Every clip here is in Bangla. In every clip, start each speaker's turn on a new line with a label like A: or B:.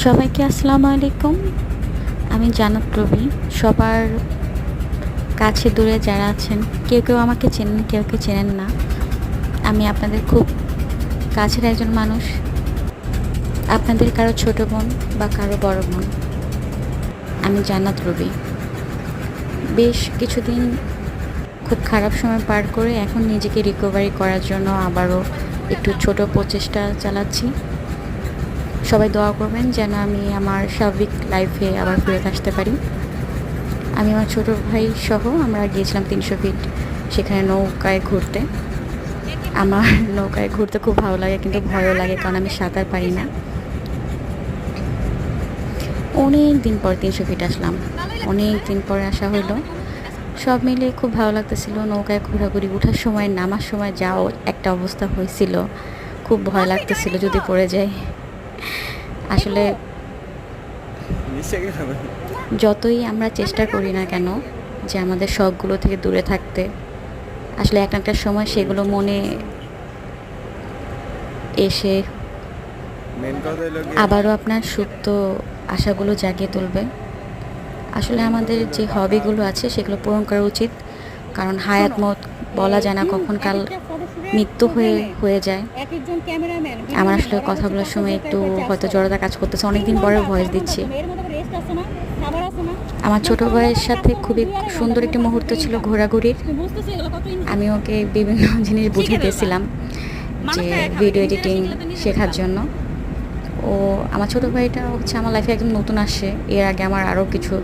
A: সবাইকে আসসালামু আলাইকুম। আমি জান্নাত রবি। সবার কাছে দূরে যারা আছেন, কেউ কেউ আমাকে চেনেন, কেউ কেউ চেনেন না। আমি আপনাদের খুব কাছের একজন মানুষ, আপনাদের কারো ছোট বোন বা কারো বড় বোন। আমি জান্নাত রবি। বেশ কিছুদিন খুব খারাপ সময় পার করে এখন নিজেকে রিকভারি করার জন্য আবারও একটু ছোট প্রচেষ্টা চালাচ্ছি। সবাই দোয়া করবেন যেন আমি আমার স্বাভাবিক লাইফে আবার ফেরত আসতে পারি। আমি আমার ছোট ভাই সহ আমরা গিয়েছিলাম 300 ফিট, সেখানে নৌকায় ঘুরতে। আমার নৌকায় ঘুরতে খুব ভালো লাগে, কিন্তু ভয়ও লাগে কারণ আমি সাঁতার পারি না। অনেক দিন পর 300 ফিট আসলাম, অনেক দিন পরে আসা হলো। সব মিলিয়ে খুব ভালো লাগতেছিল। নৌকায় ঘোরাঘুরি, ওঠার সময় নামার সময় যাও একটা অবস্থা হয়েছিল, খুব ভয় লাগতেছিল যদি পড়ে যায়। আসলে যতই আমরা চেষ্টা করি না কেন যে আমাদের শখগুলো থেকে দূরে থাকতে, আসলে একটা একটা সময় সেগুলো মনে এসে আবারও আপনার সুপ্ত আশাগুলো জাগিয়ে তুলবে। আসলে আমাদের যে হবিগুলো আছে সেগুলো পূরণ করা উচিত, কারণ হায়াত মত বলা যায় না কখন কাল মৃত্যু হয়ে হয়ে যায়। আমার আসলে কথাগুলোর সময় একটু হয়তো জড়তা কাজ করতেছে, অনেকদিন পরে ভয়েস দিচ্ছি। আমার ছোট ভাইয়ের সাথে খুবই সুন্দর একটি মুহূর্ত ছিল ঘোরাঘুরির। আমি ওকে বিভিন্ন জিনিস বুঝিয়েছিলাম যে ভিডিও এডিটিং শেখার জন্য। ও আমার ছোট ভাইটা হচ্ছে আমার লাইফে একদম নতুন আসে। এর আগে আমার আরও কিছু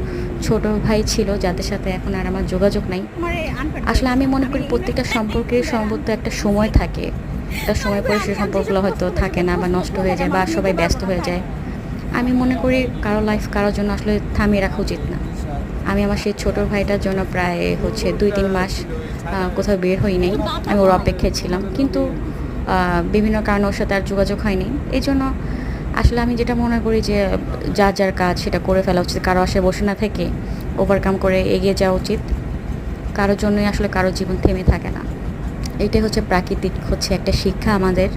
A: ছোট ভাই ছিল যাদের সাথে এখন আর আমার যোগাযোগ নাই। আসলে আমি মনে করি প্রত্যেকটা সম্পর্কের সম্ভবত একটা সময় থাকে, একটা সময় পরে সেই সম্পর্কগুলো হয়তো থাকে না বা নষ্ট হয়ে যায় বা সবাই ব্যস্ত হয়ে যায়। আমি মনে করি কারো লাইফ কারোর জন্য আসলে থামিয়ে রাখা উচিত না। আমি আমার সেই ছোটো ভাইটার জন্য প্রায় হচ্ছে 2-3 মাস কোথাও বের হই নাই। আমি ওর অপেক্ষায় ছিলাম, কিন্তু বিভিন্ন কারণে ওর সাথে আর যোগাযোগ হয়নি। এই জন্য আসলে আমি যেটা মনে করি যে যার যার কাজ সেটা করে ফেলা উচিত, কারো আশায় বসে না থেকে ওভারকাম করে এগিয়ে যাওয়া উচিত। কারোর জন্যই আসলে কারো জীবন থেমে থাকে না। এটাই হচ্ছে প্রাকৃতিক হচ্ছে একটা শিক্ষা আমাদের।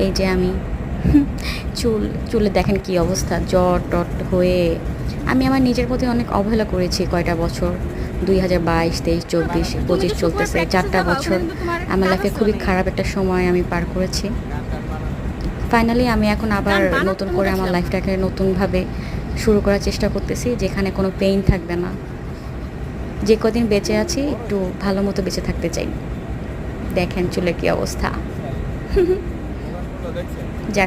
A: এই যে আমি চুলে দেখেন কি অবস্থা, জ্বর টট হয়ে আমি আমার নিজের প্রতি অনেক অবহেলা করেছি কয়টা বছর। 2022, 23, 24, 25 চলতেছে, 4টা বছর আমার লাইফে খুবই খারাপ একটা সময় আমি পার করেছি। ফাইনালি আমি এখন আবার নতুন করে আমার লাইফটাকে নতুনভাবে শুরু করার চেষ্টা করতেছি, যেখানে কোনো পেইন থাকবে না। যে কদিন বেঁচে আছি একটু ভালো মতো বেঁচে থাকতে চাই। দেখেন চুলের কি অবস্থা। যাক।